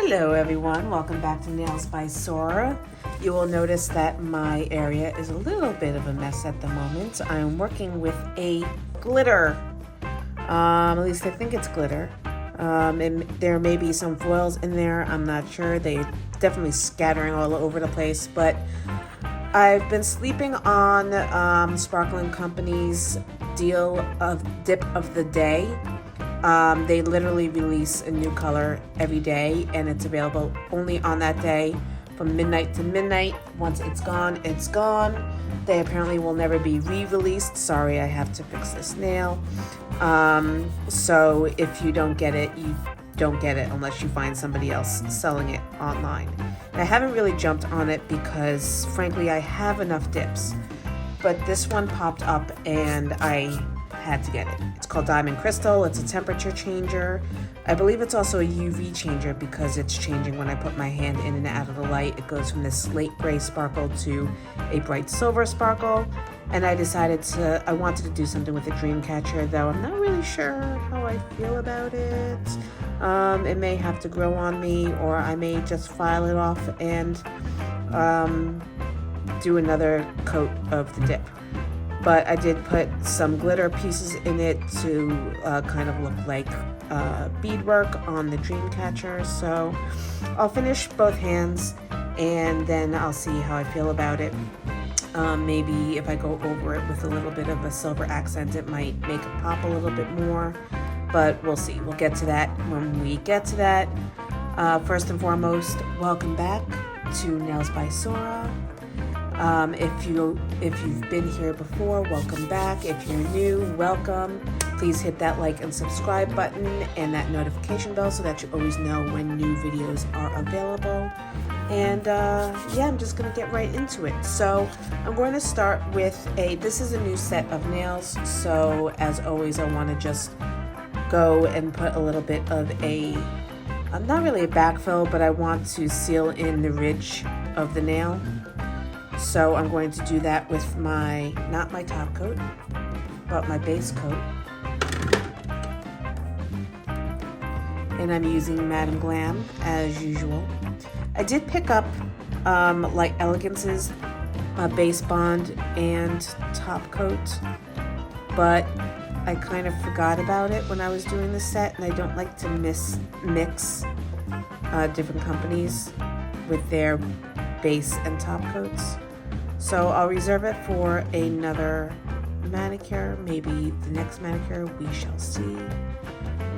Hello everyone, welcome back to Nails by Sora. You will notice that my area is a little bit of a mess at the moment. I'm working with a glitter, at least I think it's glitter. And there may be some foils in there, I'm not sure. They're definitely scattering all over the place, but I've been sleeping on Sparkling Company's dip of the day. They literally release a new color every day, and it's available only on that day from midnight to midnight. Once it's gone, it's gone. They apparently will never be re-released. Sorry, I have to fix this nail. So if you don't get it, you don't get it unless you find somebody else selling it online. And I haven't really jumped on it because, frankly, I have enough dips. But this one popped up and I had to get it. It's called Diamond Crystal. It's a temperature changer. I believe it's also a UV changer because it's changing when I put my hand in and out of the light. It goes from this slate gray sparkle to a bright silver sparkle. And I decided I wanted to do something with the Dreamcatcher, though I'm not really sure how I feel about it. It may have to grow on me, or I may just file it off and do another coat of the dip. But I did put some glitter pieces in it to kind of look like beadwork on the Dreamcatcher. So I'll finish both hands and then I'll see how I feel about it. Maybe if I go over it with a little bit of a silver accent, it might make it pop a little bit more. But we'll see. We'll get to that when we get to that. First and foremost, welcome back to Nails by Sora. If you've been here before, welcome back. If you're new, welcome. Please hit that like and subscribe button and that notification bell so that you always know when new videos are available. And yeah, I'm just gonna get right into it. So I'm going to start with this is a new set of nails. So as always, I want to just go and put a little bit of not really a backfill, but I want to seal in the ridge of the nail. So I'm going to do that with not my top coat, but my base coat. And I'm using Madam Glam as usual. I did pick up Light Elegance's base bond and top coat, but I kind of forgot about it when I was doing the set, and I don't like to mix different companies with their base and top coats. So I'll reserve it for another manicure, maybe the next manicure, we shall see.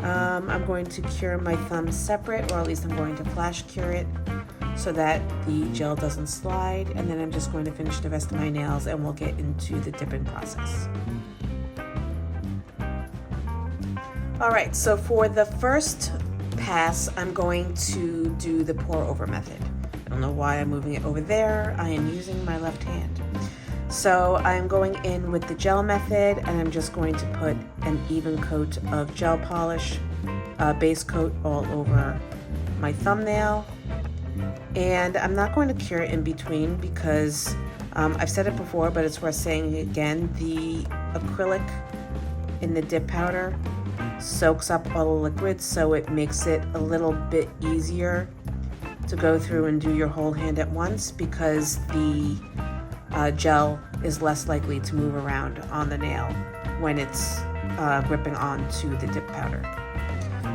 I'm going to cure my thumb separate, or at least I'm going to flash cure it so that the gel doesn't slide, and then I'm just going to finish the rest of my nails and we'll get into the dipping process. Alright, so for the first pass, I'm going to do the pour over method. I don't know why I'm moving it over there. I am using my left hand. So I'm going in with the gel method, and I'm just going to put an even coat of gel polish, base coat all over my thumbnail. And I'm not going to cure it in between because I've said it before, but it's worth saying again, the acrylic in the dip powder soaks up all the liquids, so it makes it a little bit easier to go through and do your whole hand at once, because the gel is less likely to move around on the nail when it's gripping onto the dip powder.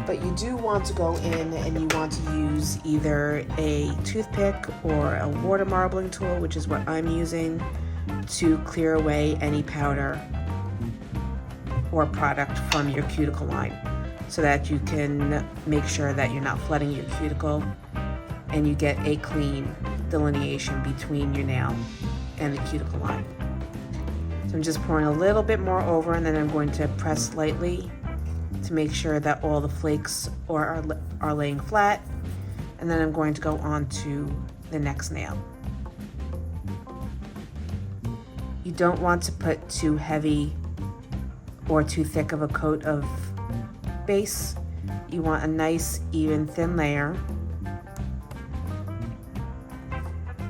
But you do want to go in and you want to use either a toothpick or a water marbling tool, which is what I'm using, to clear away any powder or product from your cuticle line, so that you can make sure that you're not flooding your cuticle and you get a clean delineation between your nail and the cuticle line. So I'm just pouring a little bit more over, and then I'm going to press lightly to make sure that all the flakes are laying flat, and then I'm going to go on to the next nail. You don't want to put too heavy or too thick of a coat of base. You want a nice, even, thin layer.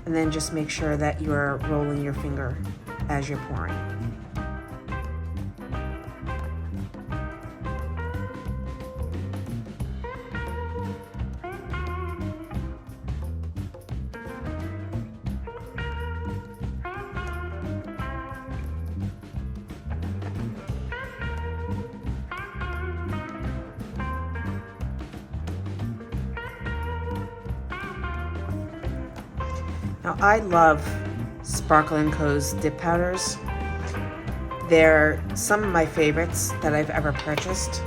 And then just make sure that you're rolling your finger as you're pouring. Now I love Sparkle & Co.'s dip powders. They're some of my favorites that I've ever purchased.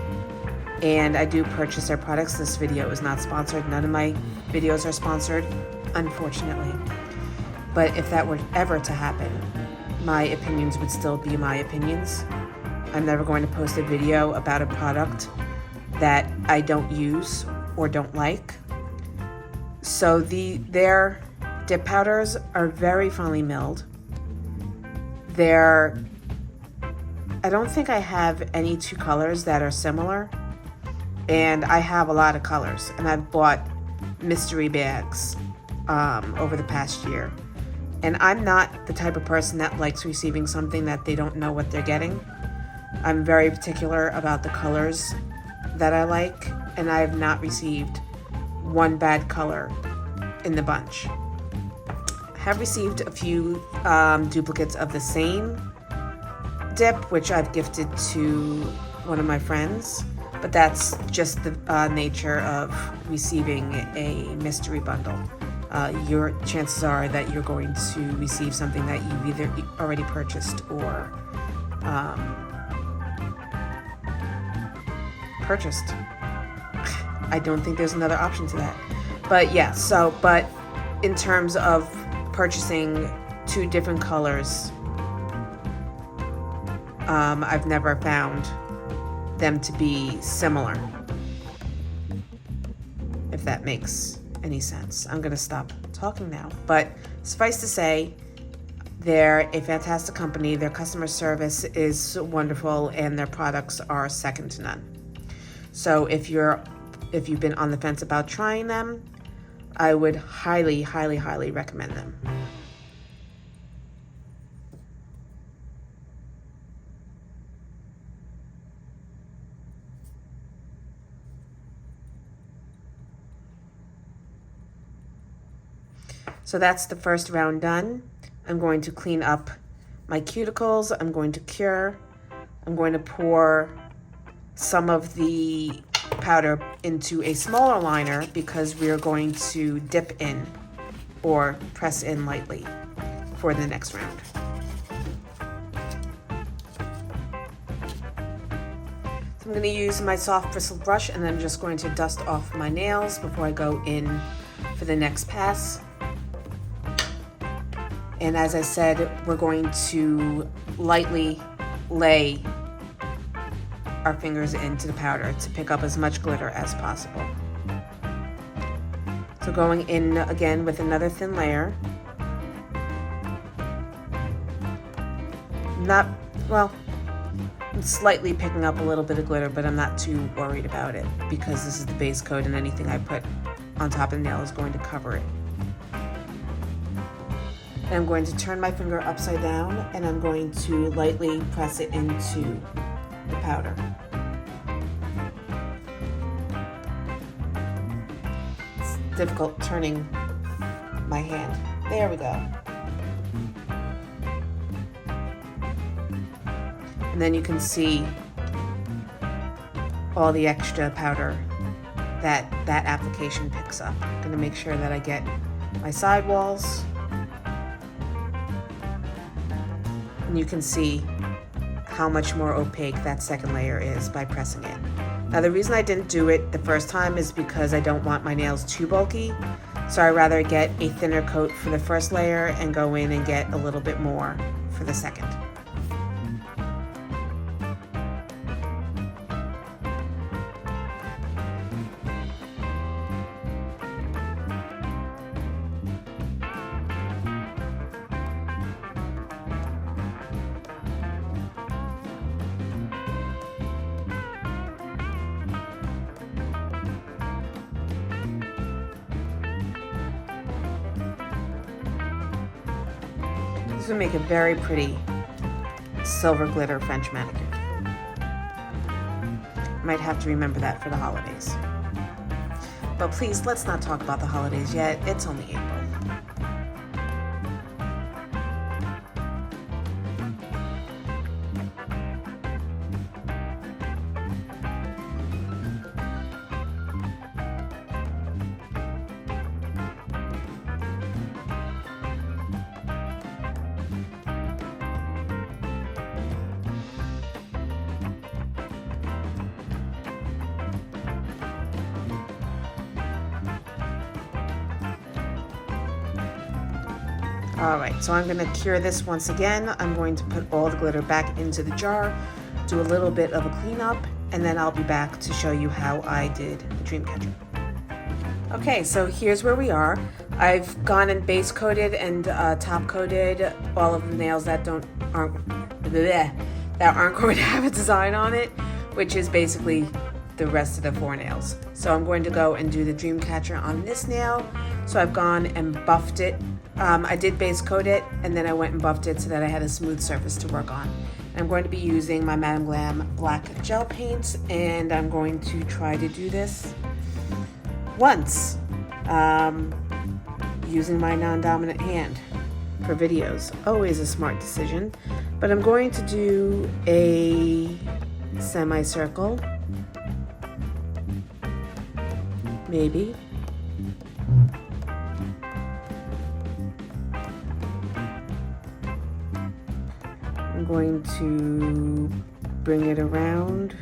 And I do purchase their products. This video is not sponsored. None of my videos are sponsored, unfortunately. But if that were ever to happen, my opinions would still be my opinions. I'm never going to post a video about a product that I don't use or don't like. So their dip powders are very finely milled. I don't think I have any two colors that are similar. And I have a lot of colors, and I've bought mystery bags over the past year. And I'm not the type of person that likes receiving something that they don't know what they're getting. I'm very particular about the colors that I like, and I have not received one bad color in the bunch. I have received a few duplicates of the same dip, which I've gifted to one of my friends. But that's just the nature of receiving a mystery bundle. Your chances are that you're going to receive something that you've either already purchased or purchased. I don't think there's another option to that. But yeah, but in terms of purchasing two different colors, I've never found them to be similar, if that makes any sense. I'm gonna stop talking now, but suffice to say, they're a fantastic company. Their customer service is wonderful, and their products are second to none. So if you've been on the fence about trying them, I would highly, highly, highly recommend them. So that's the first round done. I'm going to clean up my cuticles. I'm going to cure. I'm going to pour some of the powder into a smaller liner because we are going to dip in or press in lightly for the next round. So I'm going to use my soft bristled brush, and I'm just going to dust off my nails before I go in for the next pass. And as I said, we're going to lightly lay our fingers into the powder to pick up as much glitter as possible. So going in again with another thin layer. I'm slightly picking up a little bit of glitter, but I'm not too worried about it because this is the base coat, and anything I put on top of the nail is going to cover it. And I'm going to turn my finger upside down, and I'm going to lightly press it into the powder. It's difficult turning my hand. There we go. And then you can see all the extra powder that application picks up. I'm going to make sure that I get my sidewalls. And you can see how much more opaque that second layer is by pressing it. Now the reason I didn't do it the first time is because I don't want my nails too bulky. So I'd rather get a thinner coat for the first layer and go in and get a little bit more for the second. This would make a very pretty silver glitter French manicure. Might have to remember that for the holidays. But please, let's not talk about the holidays yet. It's only April. All right, so I'm gonna cure this once again. I'm going to put all the glitter back into the jar, do a little bit of a cleanup, and then I'll be back to show you how I did the Dreamcatcher. Okay, so here's where we are. I've gone and base coated and top coated all of the nails that aren't going to have a design on it, which is basically the rest of the 4 nails. So I'm going to go and do the Dreamcatcher on this nail. So I've gone and buffed it. I did base coat it, and then I went and buffed it so that I had a smooth surface to work on. I'm going to be using my Madam Glam black gel paint, and I'm going to try to do this once, using my non-dominant hand for videos. Always a smart decision. But I'm going to do a semicircle, maybe. I'm going to bring it around.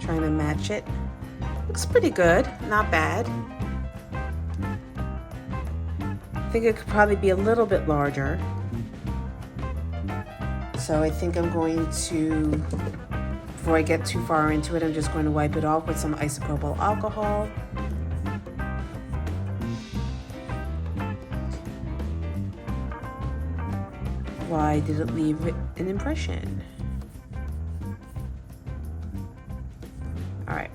Trying to match it. Looks pretty good, not bad. I think it could probably be a little bit larger. So I think I'm going to, before I get too far into it, I'm just going to wipe it off with some isopropyl alcohol. Why did it leave an impression? All right,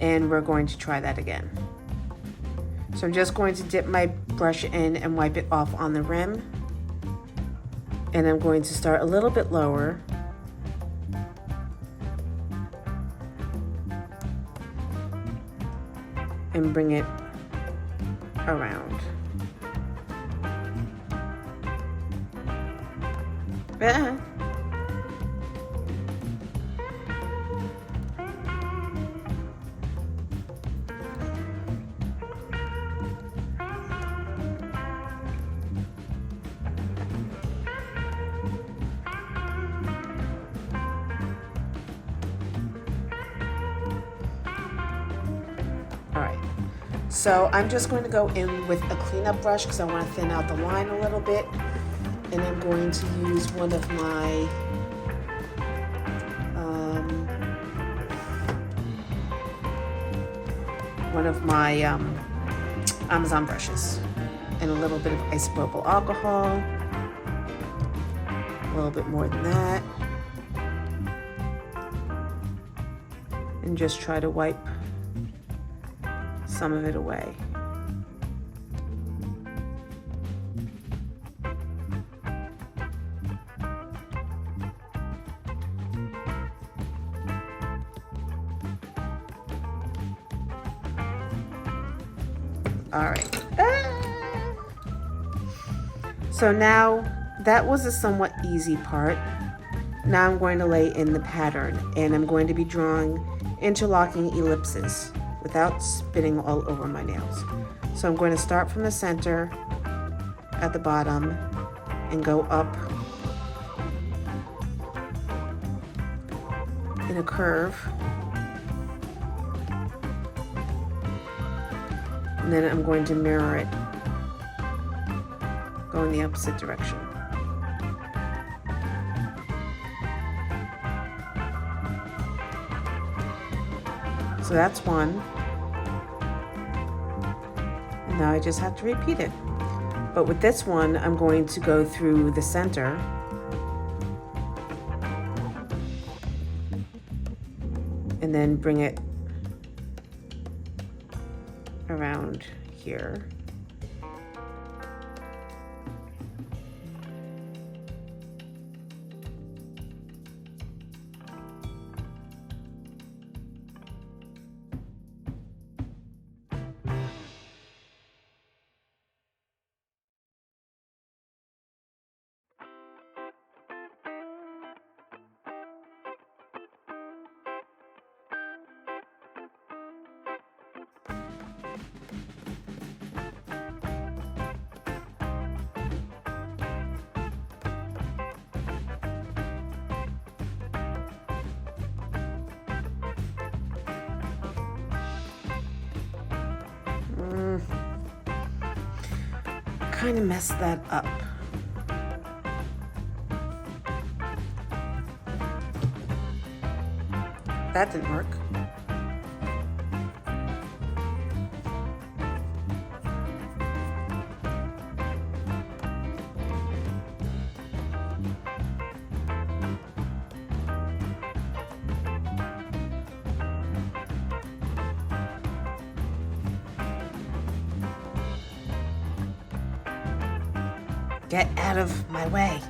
and we're going to try that again. So I'm just going to dip my brush in and wipe it off on the rim. And I'm going to start a little bit lower. And bring it around. Ah. So I'm just going to go in with a cleanup brush because I want to thin out the line a little bit. And I'm going to use one of my Amazon brushes. And a little bit of isopropyl alcohol. A little bit more than that. And just try to wipe some of it away. All right. So now that was a somewhat easy part. Now I'm going to lay in the pattern, and I'm going to be drawing interlocking ellipses without spitting all over my nails. So I'm going to start from the center at the bottom and go up in a curve. And then I'm going to mirror it, go in the opposite direction. So that's one. And now I just have to repeat it. But with this one, I'm going to go through the center. And then bring it around here. kind of messed that up. That didn't work. Get out of my way.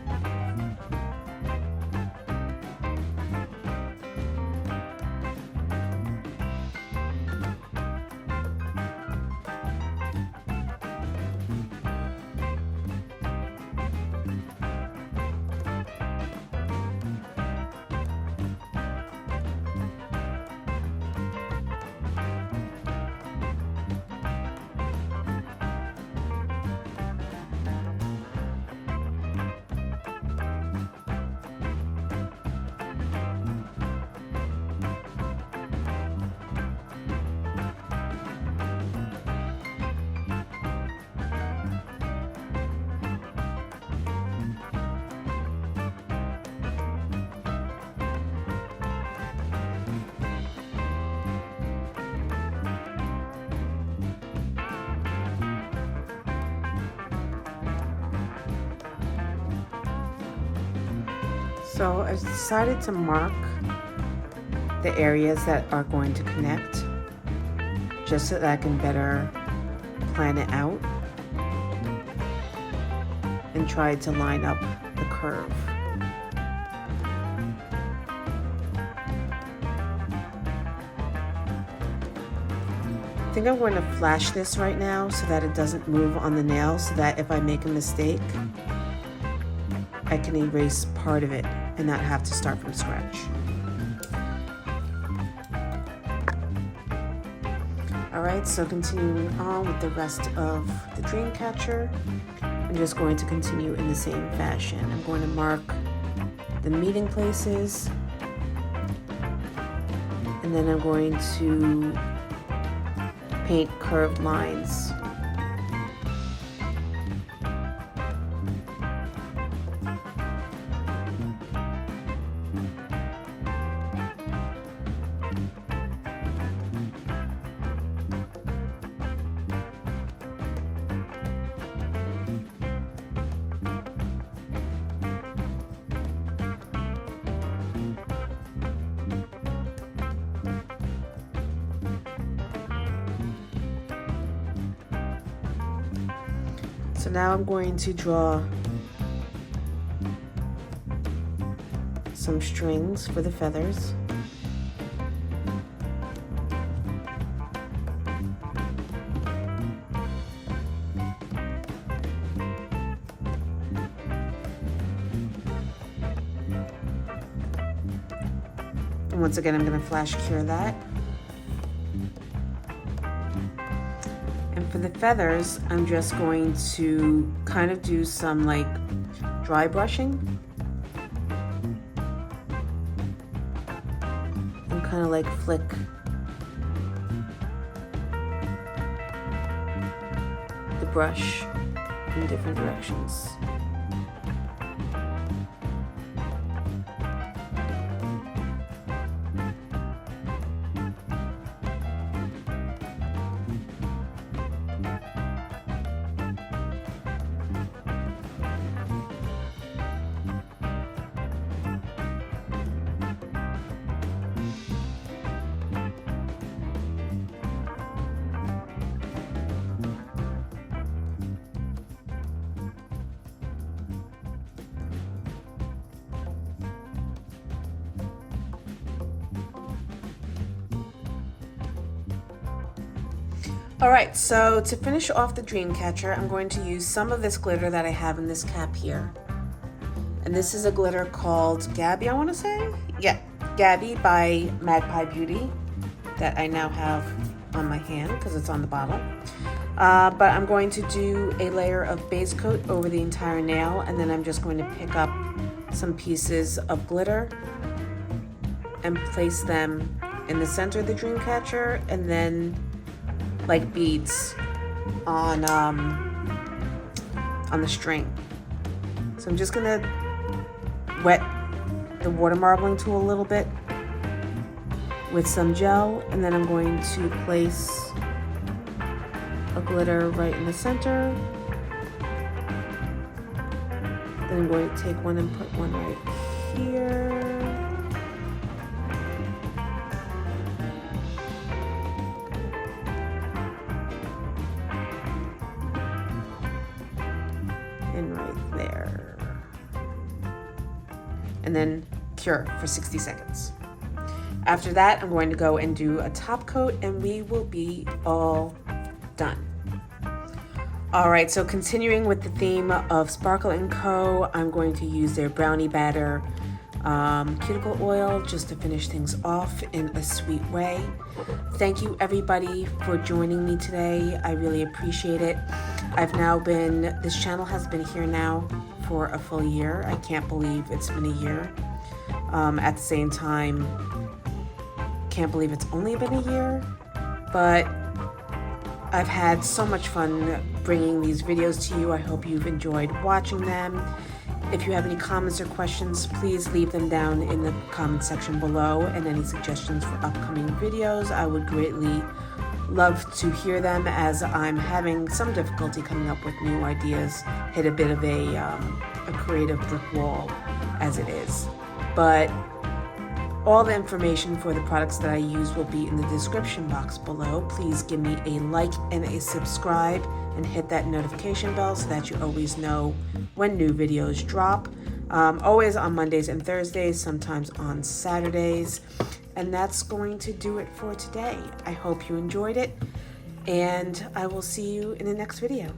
So I've decided to mark the areas that are going to connect, just so that I can better plan it out and try to line up the curve. I think I'm going to flash this right now so that it doesn't move on the nail, so that if I make a mistake, I can erase part of it and not have to start from scratch. Alright, so continuing on with the rest of the Dreamcatcher, I'm just going to continue in the same fashion. I'm going to mark the meeting places, and then I'm going to paint curved lines. So now I'm going to draw some strings for the feathers. And once again, I'm going to flash cure that. And for the feathers, I'm just going to kind of do some like dry brushing and kind of like flick the brush in different directions. Alright, so to finish off the Dreamcatcher, I'm going to use some of this glitter that I have in this cap here. And this is a glitter called Gabby, I want to say? Yeah, Gabby by Magpie Beauty that I now have on my hand because it's on the bottle. But I'm going to do a layer of base coat over the entire nail, and then I'm just going to pick up some pieces of glitter and place them in the center of the Dreamcatcher, and then like beads on on the string. So I'm just gonna wet the water marbling tool a little bit with some gel, and then I'm going to place a glitter right in the center. Then I'm going to take one and put one right here. And right there. And then cure for 60 seconds. After that, I'm going to go and do a top coat and we will be all done. All right, so continuing with the theme of Sparkle & Co., I'm going to use their Brownie Batter cuticle oil just to finish things off in a sweet way. Thank you everybody for joining me today. I really appreciate it. This channel has been here now for a full year. I can't believe it's been a year. At the same time, can't believe it's only been a year, but I've had so much fun bringing these videos to you. I hope you've enjoyed watching them. If you have any comments or questions, please leave them down in the comment section below, and any suggestions for upcoming videos. I would greatly love to hear them, as I'm having some difficulty coming up with new ideas. Hit a bit of a creative brick wall as it is. But all the information for the products that I use will be in the description box below. Please give me a like and a subscribe, and hit that notification bell so that you always know when new videos drop. Always on Mondays and Thursdays, sometimes on Saturdays. And that's going to do it for today. I hope you enjoyed it, and I will see you in the next video.